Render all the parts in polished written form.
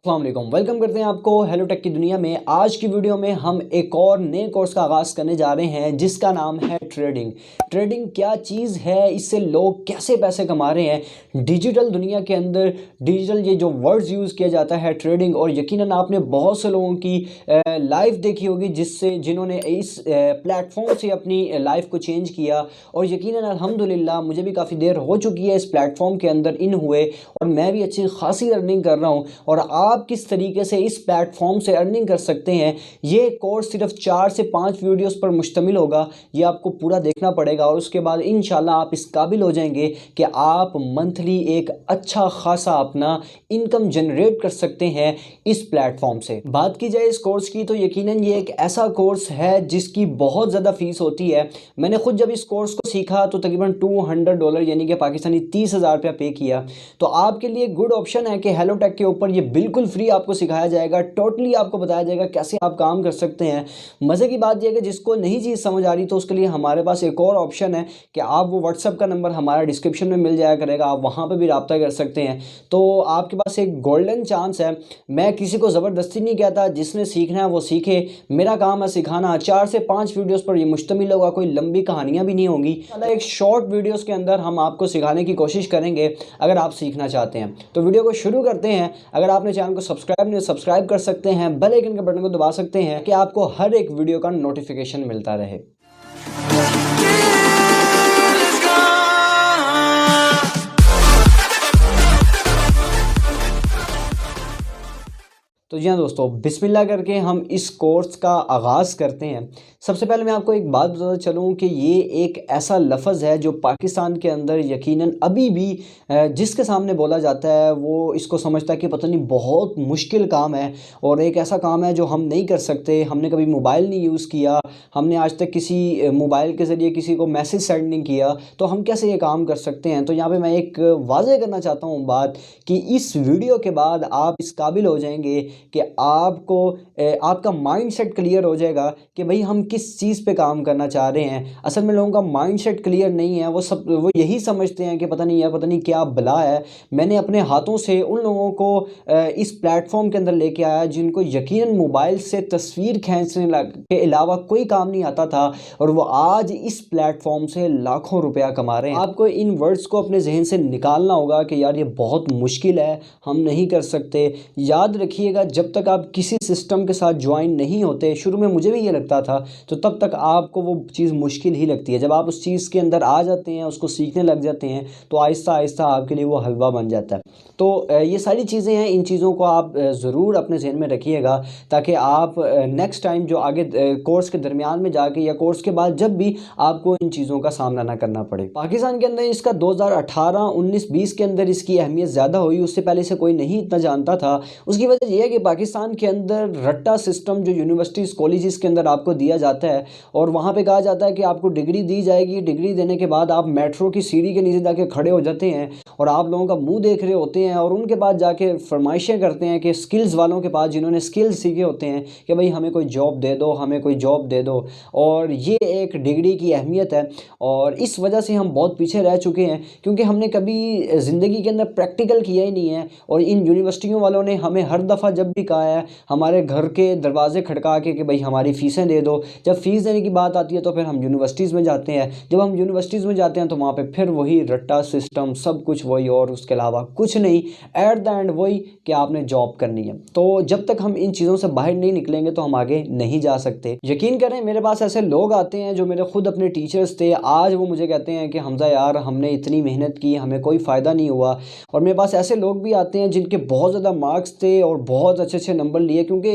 अस्सलाम वालेकुम, वेलकम करते हैं आपको हेलो टेक की दुनिया में। आज की वीडियो में हम एक और नए कोर्स का आगाज़ करने जा रहे हैं जिसका नाम है ट्रेडिंग। ट्रेडिंग क्या चीज़ है, इससे लोग कैसे पैसे कमा रहे हैं डिजिटल दुनिया के अंदर। डिजिटल ये जो वर्ड्स यूज़ किया जाता है ट्रेडिंग, और यकीनन आपने बहुत से लोगों की लाइफ देखी होगी जिन्होंने इस प्लेटफॉर्म से अपनी लाइफ को चेंज किया। और यकीनन अल्हम्दुलिल्लाह मुझे भी काफ़ी देर हो चुकी है इस प्लेटफॉर्म के अंदर इन हुए, और मैं भी अच्छी खासी अर्निंग कर रहा हूँ। और आप किस तरीके से इस प्लेटफॉर्म से अर्निंग कर सकते हैं, ये कोर्स सिर्फ 4 से 5 वीडियोस पर मुश्तमिल होगा। ये आपको पूरा देखना पड़ेगा और उसके बाद इंशाल्लाह आप इस काबिल हो जाएंगे कि आप मंथली एक अच्छा खासा अपना इनकम जनरेट कर सकते हैं इस प्लेटफॉर्म से। बात की जाए इस कोर्स की तो यकीनन ये एक ऐसा कोर्स है जिसकी बहुत ज़्यादा फीस होती है। मैंने खुद जब इस कोर्स को सीखा तो तकरीबन $200 यानी कि पाकिस्तानी 30,000 रुपया पे किया। तो आपके लिए गुड ऑप्शन है कि हेलो टेक के ऊपर ये बिल्कुल फ्री आपको सिखाया जाएगा, टोटली आपको बताया जाएगा कैसे आप काम कर सकते हैं। मज़े की बात यह है कि जिसको नहीं चीज़ समझ आ रही तो उसके लिए हमारे पास एक और ऑप्शन है कि आप वो व्हाट्सअप का नंबर हमारा डिस्क्रिप्शन में मिल जाया करेगा, आप वहाँ पर भी रब्ता कर सकते हैं। तो आपके पास एक गोल्डन चांस है। मैं किसी को ज़बरदस्ती नहीं कहता, जिसने सीखना है वो सीखे। मेरा काम है सिखाना। 4 से 5 वीडियोस पर ये मुश्तमिल होगा, कोई लंबी कहानियाँ भी नहीं होंगी। एक शॉर्ट वीडियोस के अंदर हम आपको सिखाने की कोशिश करेंगे अगर आप सीखना चाहते हैं। तो वीडियो को शुरू करते हैं। अगर आपने चैनल को सब्सक्राइब नहीं सब्सक्राइब कर सकते हैं, बेल आइकन के बटन को दबा सकते हैं कि आपको हर एक वीडियो का नोटिफिकेशन मिलता रहे। तो जी हाँ दोस्तों, बिस्मिल्लाह करके हम इस कोर्स का आगाज़ करते हैं। सबसे पहले मैं आपको एक बात बताता चलूँ कि ये एक ऐसा लफ्ज़ है जो पाकिस्तान के अंदर यकीनन अभी भी जिसके सामने बोला जाता है वो इसको समझता है कि पता नहीं बहुत मुश्किल काम है, और एक ऐसा काम है जो हम नहीं कर सकते। हमने कभी मोबाइल नहीं यूज़ किया, हमने आज तक किसी मोबाइल के ज़रिए किसी को मैसेज सेंड नहीं किया, तो हम कैसे ये काम कर सकते हैं। तो यहाँ पर मैं एक वाज़े करना चाहता हूँ बात कि इस वीडियो के बाद आप इस काबिल हो जाएंगे कि आपको आपका माइंडसेट क्लियर हो जाएगा कि भाई हम किस चीज़ पे काम करना चाह रहे हैं। असल में लोगों का माइंडसेट क्लियर नहीं है, वो यही समझते हैं कि पता नहीं यार, पता नहीं क्या बला है। मैंने अपने हाथों से उन लोगों को इस प्लेटफॉर्म के अंदर लेके आया जिनको यकीनन मोबाइल से तस्वीर खींचने के अलावा कोई काम नहीं आता था, और वो आज इस प्लेटफॉर्म से लाखों रुपया कमा रहे हैं। आपको इन वर्ड्स को अपने जहन से निकालना होगा कि यार ये बहुत मुश्किल है, हम नहीं कर सकते। याद रखिएगा, जब तक आप किसी सिस्टम के साथ ज्वाइन नहीं होते, शुरू में मुझे भी ये लगता था, तो तब तक आपको वो चीज़ मुश्किल ही लगती है। जब आप उस चीज़ के अंदर आ जाते हैं, उसको सीखने लग जाते हैं, तो आहिस्ता आहिस्ता आपके लिए वो हलवा बन जाता है। तो ये सारी चीज़ें हैं, इन चीज़ों को आप ज़रूर अपने जहन में रखिएगा ताकि आप नेक्स्ट टाइम जो आगे कोर्स के दरमियान में जाके या कोर्स के बाद जब भी आपको इन चीज़ों का सामना ना करना पड़े। पाकिस्तान के अंदर इसका 2018, 19, 20 के अंदर इसकी अहमियत ज़्यादा हुई, उससे पहले से कोई नहीं इतना जानता था। उसकी वजह यह है कि पाकिस्तान के अंदर रट्टा सिस्टम जो यूनिवर्सिटीज़ कॉलेजेस के अंदर आपको दिया जाता है, और वहाँ पे कहा जाता है कि आपको डिग्री दी जाएगी। डिग्री देने के बाद आप मेट्रो की सीढ़ी के नीचे जाके खड़े हो जाते हैं और आप लोगों का मुंह देख रहे होते हैं, और उनके बाद जाके फरमाइशें करते हैं कि स्किल्स वालों के पास, जिन्होंने स्किल्स सीखे होते हैं, कि भाई हमें कोई जॉब दे दो, हमें कोई जॉब दे दो। और ये एक डिग्री की अहमियत है, और इस वजह से हम बहुत पीछे रह चुके हैं क्योंकि हमने कभी ज़िंदगी के अंदर प्रैक्टिकल किया ही नहीं है। और इन यूनिवर्सिटियों वालों ने हमें हर दफ़ा जब भी कहा है, हमारे घर के दरवाजे खड़का के भाई हमारी फ़ीसें दे दो। जब फ़ीस देने की बात आती है तो फिर हम यूनिवर्सिटीज़ में जाते हैं। जब हम यूनिवर्सिटीज़ में जाते हैं तो वहाँ पे फिर वही रट्टा सिस्टम, सब कुछ वही, और उसके अलावा कुछ नहीं। एट द एंड वही कि आपने जॉब करनी है। तो जब तक हम इन चीज़ों से बाहर नहीं निकलेंगे तो हम आगे नहीं जा सकते। यकीन करें, मेरे पास ऐसे लोग आते हैं जो मेरे खुद अपने टीचर्स थे, आज वो मुझे कहते हैं कि हमजा यार हमने इतनी मेहनत की, हमें कोई फ़ायदा नहीं हुआ। और मेरे पास ऐसे लोग भी आते हैं जिनके बहुत ज़्यादा मार्क्स थे और बहुत अच्छे अच्छे नंबर लिए, क्योंकि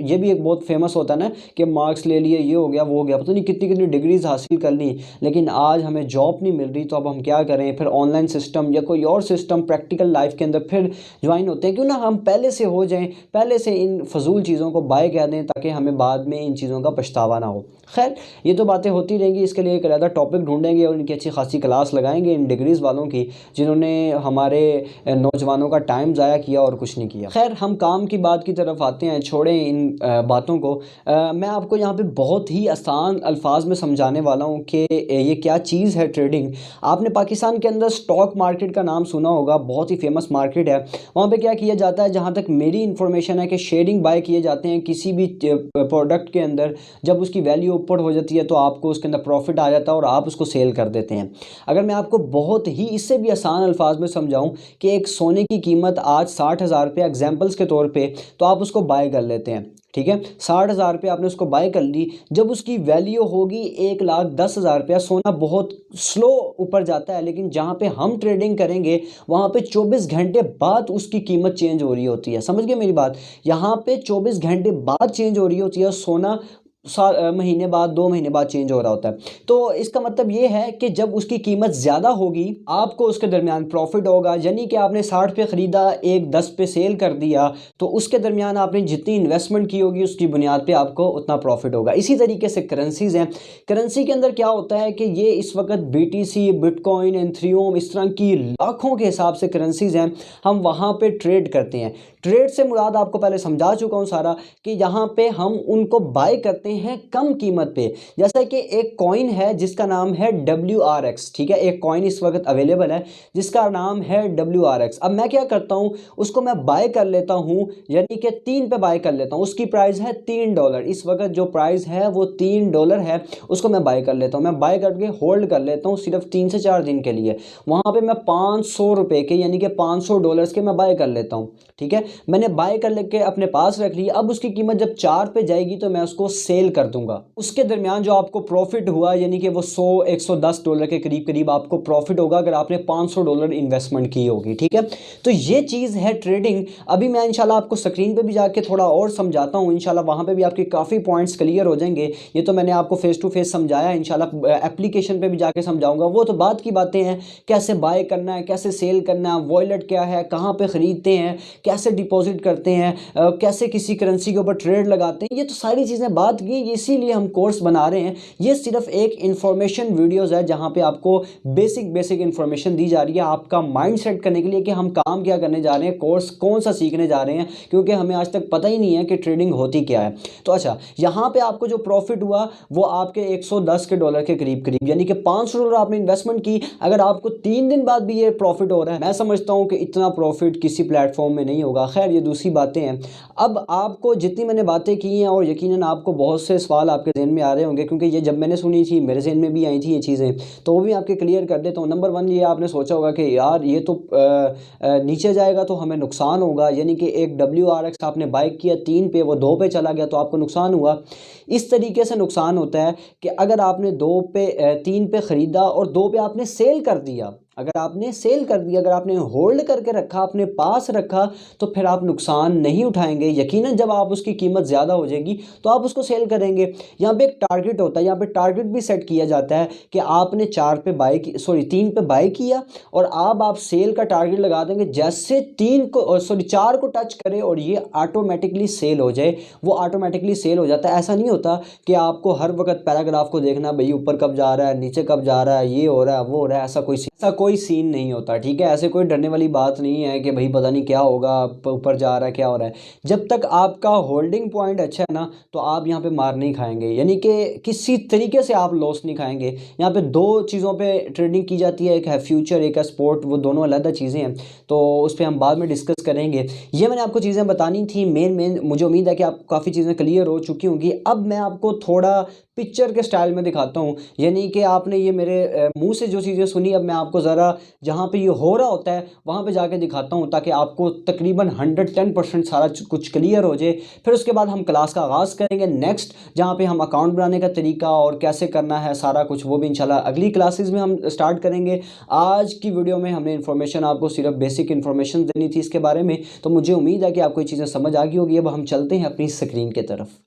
ये भी एक बहुत फेमस होता है ना कि मार्क्स ले लिए, ये हो गया, वो हो गया, पता नहीं कितनी कितनी डिग्रीज हासिल कर ली, लेकिन आज हमें जॉब नहीं मिल रही। तो अब हम क्या करें, फिर ऑनलाइन सिस्टम या कोई और सिस्टम प्रैक्टिकल लाइफ के अंदर फिर ज्वाइन होते हैं। क्यों ना हम पहले से हो जाएं, पहले से इन फजूल चीज़ों को बाय कह दें ताकि हमें बाद में इन चीज़ों का पछतावा ना हो। खैर, ये तो बातें होती रहेंगी, इसके लिए एक अलग टॉपिक ढूंढेंगे और इनकी अच्छी खासी क्लास लगाएंगे इन डिग्रीज़ वालों की, जिन्होंने हमारे नौजवानों का टाइम ज़ाया किया और कुछ नहीं किया। खैर, हम काम काम की बात की तरफ आते हैं, छोड़ें इन बातों को। मैं आपको यहाँ पे बहुत ही आसान अल्फाज में समझाने वाला हूँ कि ये क्या चीज़ है ट्रेडिंग। आपने पाकिस्तान के अंदर स्टॉक मार्केट का नाम सुना होगा, बहुत ही फेमस मार्केट है। वहाँ पे क्या किया जाता है, जहाँ तक मेरी इन्फॉर्मेशन है कि शेयरिंग बाय किए जाते हैं किसी भी प्रोडक्ट के अंदर। जब उसकी वैल्यू ऊपर हो जाती है तो आपको उसके अंदर प्रॉफिट आ जाता है और आप उसको सेल कर देते हैं। अगर मैं आपको बहुत ही इससे भी आसान अल्फाज में समझाऊं कि एक सोने की कीमत आज 60,000 रुपये एग्जाम्पल्स के तौर पे, तो आप उसको बाय कर लेते हैं, ठीक है। 60,000 रुपये आपने उसको बाय कर ली। जब उसकी वैल्यू होगी 1,10,000 रुपया, सोना बहुत स्लो ऊपर जाता है, लेकिन जहाँ पे हम ट्रेडिंग करेंगे वहाँ पे 24 घंटे बाद उसकी कीमत चेंज हो रही होती है। समझ गए मेरी बात? यहाँ पे 24 घंटे बाद चेंज हो रही होती है। सोना महीने बाद, 2 महीने बाद चेंज हो रहा होता है। तो इसका मतलब ये है कि जब उसकी कीमत ज़्यादा होगी आपको उसके दरमियान प्रॉफिट होगा। यानी कि आपने 60 पे ख़रीदा, एक 10 पे सेल कर दिया, तो उसके दरमियान आपने जितनी इन्वेस्टमेंट की होगी उसकी बुनियाद पे आपको उतना प्रॉफिट होगा। इसी तरीके से करेंसीज़ हैं। करेंसी के अंदर क्या होता है कि ये इस वक्त BTC, बिटकॉइन, एंथ्रियम, इस तरह की लाखों के हिसाब से करेंसीज़ हैं। हम वहाँ पर ट्रेड करते हैं। ट्रेड से मुराद आपको पहले समझा चुका हूँ सारा, कि यहाँ पे हम उनको बाय करते हैं कम कीमत पे। जैसा कि एक कॉइन है जिसका नाम है WRX, ठीक है। एक कॉइन इस वक्त अवेलेबल है जिसका नाम है WRX। अब मैं क्या करता हूँ, उसको मैं बाय कर लेता हूँ, यानी कि 3 पे बाय कर लेता हूँ। उसकी प्राइस है $3। इस वक्त जो प्राइस है वो $3 है। उसको मैं बाय कर लेता हूँ। मैं बाय करके होल्ड कर लेता हूँ सिर्फ 3 से 4 दिन के लिए। वहाँ पे मैं 500 रुपये के, यानी कि $500 के मैं बाय कर लेता हूँ, ठीक है। मैंने बाय कर लेके अपने पास रख ली। अब उसकी कीमत जब 4 पे जाएगी तो मैं उसको सेल कर दूंगा। उसके दरमियान जो आपको प्रॉफिट हुआ, यानी कि वो $100-110 के करीब करीब आपको प्रॉफिट होगा अगर आपने $500 इन्वेस्टमेंट की होगी, ठीक है। तो ये चीज़ है ट्रेडिंग। अभी मैं इंशाल्लाह आपको स्क्रीन पे भी जाके थोड़ा और समझाता हूँ। इंशाल्लाह वहाँ पे भी आपके काफ़ी पॉइंट्स क्लियर हो जाएंगे। ये तो मैंने आपको फेस टू फेस समझाया, इंशाल्लाह एप्लीकेशन पे भी जाके समझाऊंगा। वो तो बात की बातें हैं, कैसे बाय करना है, कैसे सेल करना है, वॉलेट क्या है, कहाँ पे ख़रीदते हैं, कैसे डिपॉजिट करते हैं, कैसे किसी करेंसी के ऊपर ट्रेड लगाते हैं, ये तो सारी चीज़ें बात की। इसीलिए हम कोर्स बना रहे हैं। ये सिर्फ एक इन्फॉर्मेशन वीडियोज़ है जहाँ पे आपको बेसिक इन्फॉर्मेशन दी जा रही है आपका माइंड सेट करने के लिए कि हम काम क्या करने जा रहे हैं, कोर्स कौन सा सीखने जा रहे हैं, क्योंकि हमें आज तक पता ही नहीं है कि ट्रेडिंग होती क्या है। तो अच्छा, यहाँ पे आपको जो प्रॉफिट हुआ वो आपके $110 के करीब करीब, यानी कि $500 आपने इन्वेस्टमेंट की। अगर आपको 3 दिन बाद भी ये प्रॉफिट हो रहा है, मैं समझता हूँ कि इतना प्रॉफिट किसी प्लेटफॉर्म में नहीं होगा। खैर, ये दूसरी बातें हैं। अब आपको जितनी मैंने बातें की हैं, और यकीनन आपको बहुत से सवाल आपके जहन में आ रहे होंगे, क्योंकि ये जब मैंने सुनी थी मेरे जहन में भी आई थी ये चीज़ें, तो वो भी आपके क्लियर कर देता हूँ। नंबर 1, ये आपने सोचा होगा कि यार ये तो नीचे जाएगा तो हमें नुकसान होगा, यानी कि एक WRX आपने बाय किया 3 पे, वो 2 पे चला गया तो आपको नुकसान हुआ। इस तरीके से नुकसान होता है कि अगर आपने 3 पे ख़रीदा और 2 पे आपने सेल कर दिया, अगर आपने सेल कर दिया, अगर आपने होल्ड करके रखा, अपने पास रखा, तो फिर आप नुकसान नहीं उठाएंगे। यकीनन जब आप उसकी कीमत ज़्यादा हो जाएगी तो आप उसको सेल करेंगे। यहाँ पे एक टारगेट होता है, यहाँ पे टारगेट भी सेट किया जाता है कि आपने 3 पे बाय किया और अब आप सेल का टारगेट लगा देंगे। जैसे 4 को टच करे और ये ऑटोमेटिकली सेल हो जाए, वो ऑटोमेटिकली सेल हो जाता है। ऐसा नहीं होता कि आपको हर वक्त पैराग्राफ को देखना, भाई ऊपर कब जा रहा है, नीचे कब जा रहा है, ये हो रहा है, वो हो रहा है। ऐसा कोई सीन नहीं होता, ठीक है। ऐसे कोई डरने वाली बात नहीं है कि भाई पता नहीं क्या होगा, ऊपर जा रहा है, क्या हो रहा है। जब तक आपका होल्डिंग पॉइंट अच्छा है ना, तो आप यहाँ पे मार नहीं खाएंगे, यानी कि किसी तरीके से आप लॉस नहीं खाएंगे। यहाँ पे 2 चीज़ों पे ट्रेडिंग की जाती है, एक है फ्यूचर, एक है स्पोर्ट। वो दोनों अलग चीज़ें हैं, तो उस पर हम बाद में डिस्कस करेंगे। ये मैंने आपको चीज़ें बतानी थी मेन। मुझे उम्मीद है कि आपको काफ़ी चीज़ें क्लियर हो चुकी होंगी। अब मैं आपको थोड़ा पिक्चर के स्टाइल में दिखाता हूँ, यानी कि आपने ये मेरे मुंह से जो चीज़ें सुनी, अब मैं आपको ज़रा जहाँ पे ये हो रहा होता है वहाँ पे जाके दिखाता हूँ, ताकि आपको तकरीबन 110% सारा कुछ क्लियर हो जाए। फिर उसके बाद हम क्लास का आगाज़ करेंगे नेक्स्ट, जहाँ पे हम अकाउंट बनाने का तरीका और कैसे करना है सारा कुछ, वो भी इंशाल्लाह अगली क्लासेस में हम स्टार्ट करेंगे। आज की वीडियो में हमने इन्फॉर्मेशन आपको सिर्फ बेसिक इन्फॉर्मेशन देनी थी इसके बारे में, तो मुझे उम्मीद है कि आपको ये चीज़ें समझ आ गई होगी। अब हम चलते हैं अपनी स्क्रीन की तरफ।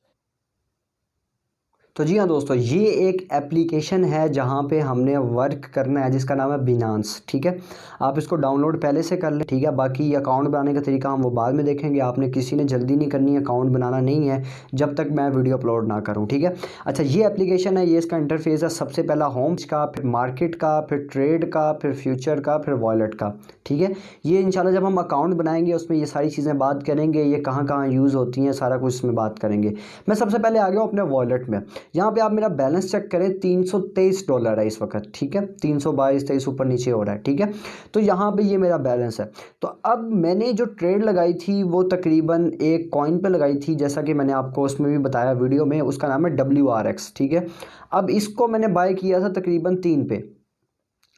तो जी हाँ दोस्तों, ये एक एप्लीकेशन है जहाँ पे हमने वर्क करना है, जिसका नाम है बिनांस। ठीक है, आप इसको डाउनलोड पहले से कर लें। ठीक है, बाकी अकाउंट बनाने का तरीका हम वो बाद में देखेंगे। आपने किसी ने जल्दी नहीं करनी है, अकाउंट बनाना नहीं है जब तक मैं वीडियो अपलोड ना करूँ। ठीक है, अच्छा ये एप्लीकेशन है, ये इसका इंटरफेस है। सबसे पहला होम का, फिर मार्केट का, फिर ट्रेड का, फिर फ्यूचर का, फिर वॉलेट का। ठीक है, ये इंशाल्लाह जब हम अकाउंट बनाएंगे उसमें ये सारी चीज़ें बात करेंगे, ये कहाँ कहाँ यूज़ होती हैं, सारा कुछ इसमें बात करेंगे। मैं सबसे पहले आ गया हूँ अपने वॉलेट में। यहाँ पे आप मेरा बैलेंस चेक करें, $323 है इस वक्त। ठीक है, 322-23 ऊपर नीचे हो रहा है। ठीक है, तो यहाँ पे ये मेरा बैलेंस है। तो अब मैंने जो ट्रेड लगाई थी वो तकरीबन एक कॉइन पे लगाई थी, जैसा कि मैंने आपको उसमें भी बताया वीडियो में, उसका नाम है WRX। ठीक है, अब इसको मैंने बाय किया था तकरीबन 3 पे।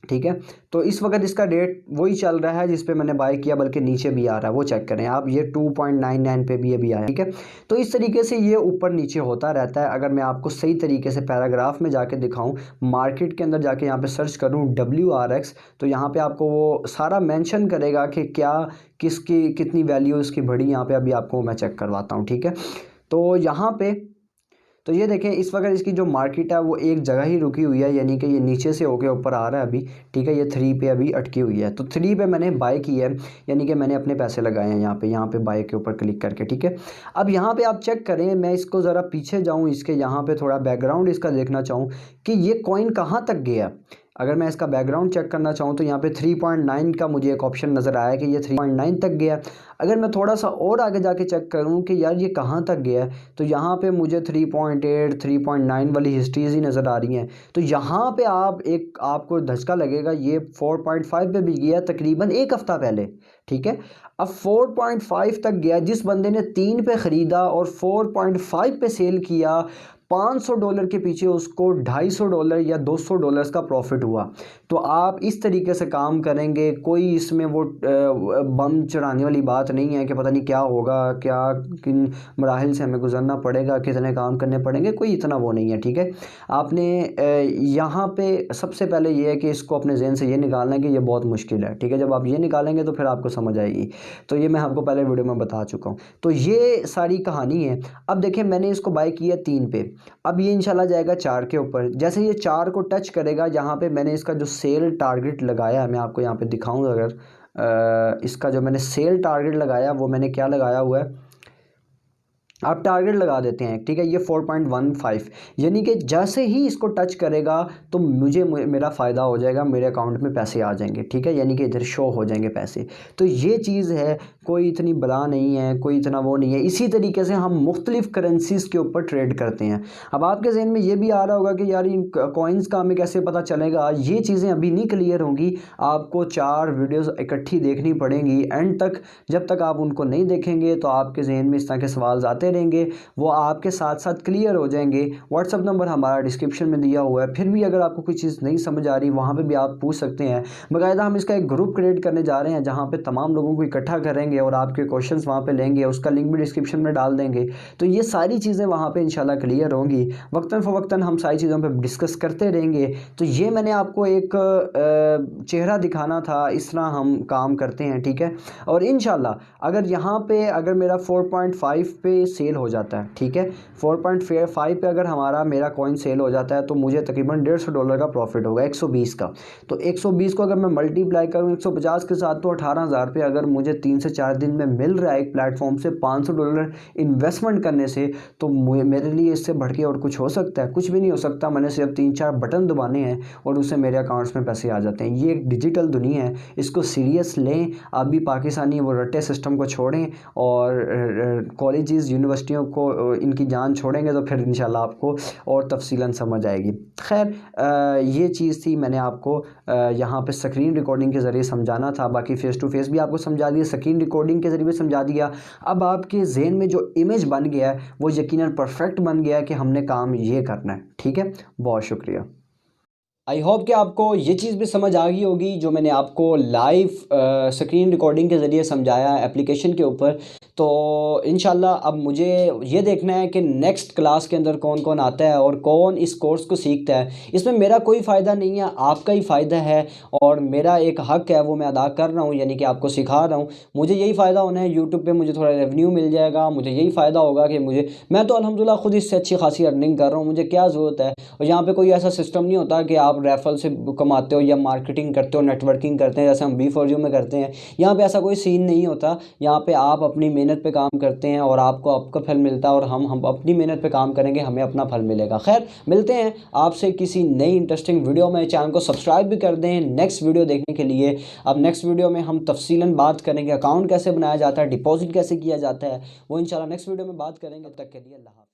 ठीक है, तो इस वक्त इसका रेट वही चल रहा है जिस पे मैंने बाय किया, बल्कि नीचे भी आ रहा है, वो चेक करें आप, ये 2.99 पे भी अभी आया। ठीक है, तो इस तरीके से ये ऊपर नीचे होता रहता है। अगर मैं आपको सही तरीके से पैराग्राफ में जाके दिखाऊं, मार्केट के अंदर जाके यहाँ पे सर्च करूं WRX, तो यहाँ पे आपको वो सारा मेंशन करेगा कि क्या किसकी कितनी वैल्यू इसकी बढ़ी। यहाँ पे अभी आपको मैं चेक करवाता हूँ। ठीक है, तो यहाँ पे तो ये देखें, इस वक्त इसकी जो मार्केट है वो एक जगह ही रुकी हुई है, यानी कि ये नीचे से होके ऊपर आ रहा है अभी। ठीक है, ये 3 पे अभी अटकी हुई है, तो 3 पे मैंने बाय की है, यानी कि मैंने अपने पैसे लगाए हैं यहाँ पे बाय के ऊपर क्लिक करके। ठीक है, अब यहाँ पे आप चेक करें, मैं इसको ज़रा पीछे जाऊँ, इसके यहाँ पे थोड़ा बैकग्राउंड इसका देखना चाहूँ कि ये कॉइन कहाँ तक गया। अगर मैं इसका बैकग्राउंड चेक करना चाहूँ तो यहाँ पे 3.9 का मुझे एक ऑप्शन नज़र आया कि ये 3.9 तक गया। अगर मैं थोड़ा सा और आगे जाके चेक करूँ कि यार ये कहाँ तक गया है, तो यहाँ पे मुझे 3.8 3.9 वाली हिस्ट्रीज ही नज़र आ रही हैं। तो यहाँ पे आपको धचका लगेगा, ये 4.5 पे भी गया तकरीबन एक हफ़्ता पहले। ठीक है, अब 4.5 तक गया। जिस बंदे ने 3 पे ख़रीदा और 4.5 पे सेल किया, $500 के पीछे उसको $250 या $200 का प्रॉफिट हुआ। तो आप इस तरीके से काम करेंगे, कोई इसमें वो बम चढ़ाने वाली बात नहीं है कि पता नहीं क्या होगा, क्या किन मराहिल से हमें गुजरना पड़ेगा, कितने काम करने पड़ेंगे, कोई इतना वो नहीं है। ठीक है, आपने यहाँ पे सबसे पहले ये है कि इसको अपने जहन से ये निकालना है कि ये बहुत मुश्किल है। ठीक है, जब आप ये निकालेंगे तो फिर आपको समझ आएगी। तो ये मैं आपको पहले वीडियो में बता चुका हूँ। तो ये सारी कहानी है। अब देखें, मैंने इसको बाय किया 3 पे, अब ये इंशाल्लाह जाएगा 4 के ऊपर। जैसे ये 4 को टच करेगा, यहाँ पे मैंने इसका जो सेल टारगेट लगाया है, मैं आपको यहाँ पे दिखाऊं। अगर इसका जो मैंने सेल टारगेट लगाया, वो मैंने क्या लगाया हुआ है, आप टारगेट लगा देते हैं। ठीक है, ये 4.15, यानी कि जैसे ही इसको टच करेगा तो मेरा फ़ायदा हो जाएगा, मेरे अकाउंट में पैसे आ जाएंगे। ठीक है, यानी कि इधर शो हो जाएंगे पैसे। तो ये चीज़ है, कोई इतनी बला नहीं है, कोई इतना वो नहीं है। इसी तरीके से हम मुख्तलिफ़ करेंसीज़ के ऊपर ट्रेड करते हैं। अब आपके जहन में ये भी आ रहा होगा कि यार इन कॉइन्स का हमें कैसे पता चलेगा। ये चीज़ें अभी नहीं क्लियर होंगी, आपको 4 वीडियोज़ इकट्ठी देखनी पड़ेंगी एंड तक। जब तक आप उनको नहीं देखेंगे तो आपके जहन में इस तरह के सवाल आते रहेंगे, वो आपके साथ साथ क्लियर हो जाएंगे। व्हाट्सअप नंबर हमारा डिस्क्रिप्शन में दिया हुआ है। फिर भी अगर आपको कोई चीज़ नहीं समझ आ रही, वहाँ पे भी आप पूछ सकते हैं। बाकायदा हम इसका एक ग्रुप क्रिएट करने जा रहे हैं, जहाँ पे तमाम लोगों को इकट्ठा करेंगे और आपके क्वेश्चंस वहाँ पे लेंगे, उसका लिंक भी डिस्क्रिप्शन में डाल देंगे। तो ये सारी चीज़ें वहाँ पर इंशाल्लाह क्लियर होंगी। वक्तन फ़वक्तन हम सारी चीज़ों पर डिस्कस करते रहेंगे। तो ये मैंने आपको एक चेहरा दिखाना था, इस तरह हम काम करते हैं। ठीक है, और इंशाल्लाह अगर यहाँ पे अगर मेरा 4.5 पे सेल हो जाता है, ठीक है, 4.5 पे अगर मेरा कॉइन सेल हो जाता है, तो मुझे तकरीबन $150 का प्रॉफिट होगा, 120 का। तो 120 को अगर मैं मल्टीप्लाई करूँ 150 के साथ, तो 18,000 रुपये अगर मुझे 3 से 4 दिन में मिल रहा है एक प्लेटफॉर्म से $500 इन्वेस्टमेंट करने से, तो मेरे लिए इससे बढ़ के और कुछ हो सकता है? कुछ भी नहीं हो सकता। मैंने सिर्फ 3-4 बटन दबाने हैं और उससे मेरे अकाउंट्स में पैसे आ जाते हैं। ये एक डिजिटल दुनिया है, इसको सीरियस लें। आप भी पाकिस्तानी वो रट्टे सिस्टम को छोड़ें और कॉलेजेस यूनिवर्सिटियों को इनकी जान छोड़ेंगे, तो फिर इंशाल्लाह आपको और तफसीलन समझ आएगी। खैर, ये चीज़ थी, मैंने आपको यहाँ पे स्क्रीन रिकॉर्डिंग के ज़रिए समझाना था। बाकी फ़ेस टू फेस भी आपको समझा दिया, स्क्रीन रिकॉर्डिंग के ज़रिए भी समझा दिया। अब आपके जहन में जो इमेज बन गया है वो यकीनन परफेक्ट बन गया है कि हमने काम ये करना है। ठीक है, बहुत शुक्रिया। आई होप कि आपको ये चीज़ भी समझ आ गई होगी जो मैंने आपको लाइव स्क्रीन रिकॉर्डिंग के ज़रिए समझाया एप्लीकेशन के ऊपर। तो इंशाल्लाह अब मुझे ये देखना है कि नेक्स्ट क्लास के अंदर कौन कौन आता है और कौन इस कोर्स को सीखता है। इसमें मेरा कोई फ़ायदा नहीं है, आपका ही फ़ायदा है और मेरा एक हक़ है वो मैं अदा कर रहा हूँ, यानी कि आपको सिखा रहा हूँ। मुझे यही फ़ायदा होना है, यूट्यूब पे मुझे थोड़ा रेवेन्यू मिल जाएगा, मुझे यही फ़ायदा होगा कि मैं तो अल्हम्दुलिल्लाह खुद इससे अच्छी खासी अर्निंग कर रहा हूँ, मुझे क्या ज़रूरत है। और यहाँ पे कोई ऐसा सिस्टम नहीं होता कि आप रेफरल से कमाते हो या मार्केटिंग करते हो, नेटवर्किंग करते हैं जैसे हम B4U में करते हैं। यहाँ पे ऐसा कोई सीन नहीं होता। यहाँ पे आप अपनी मेहनत पे काम करते हैं और आपको आपका फल मिलता है, और हम अपनी मेहनत पे काम करेंगे, हमें अपना फल मिलेगा। खैर, मिलते हैं आपसे किसी नई इंटरेस्टिंग वीडियो में। चैनल को सब्सक्राइब भी कर दें नेक्स्ट वीडियो देखने के लिए। अब नेक्स्ट वीडियो में हम तफसीलन बात करेंगे अकाउंट कैसे बनाया जाता है, डिपॉजिट कैसे किया जाता है, वो इंशाल्लाह नेक्स्ट वीडियो में बात करेंगे। तब तक के लिए अल्लाह हाफ़िज़।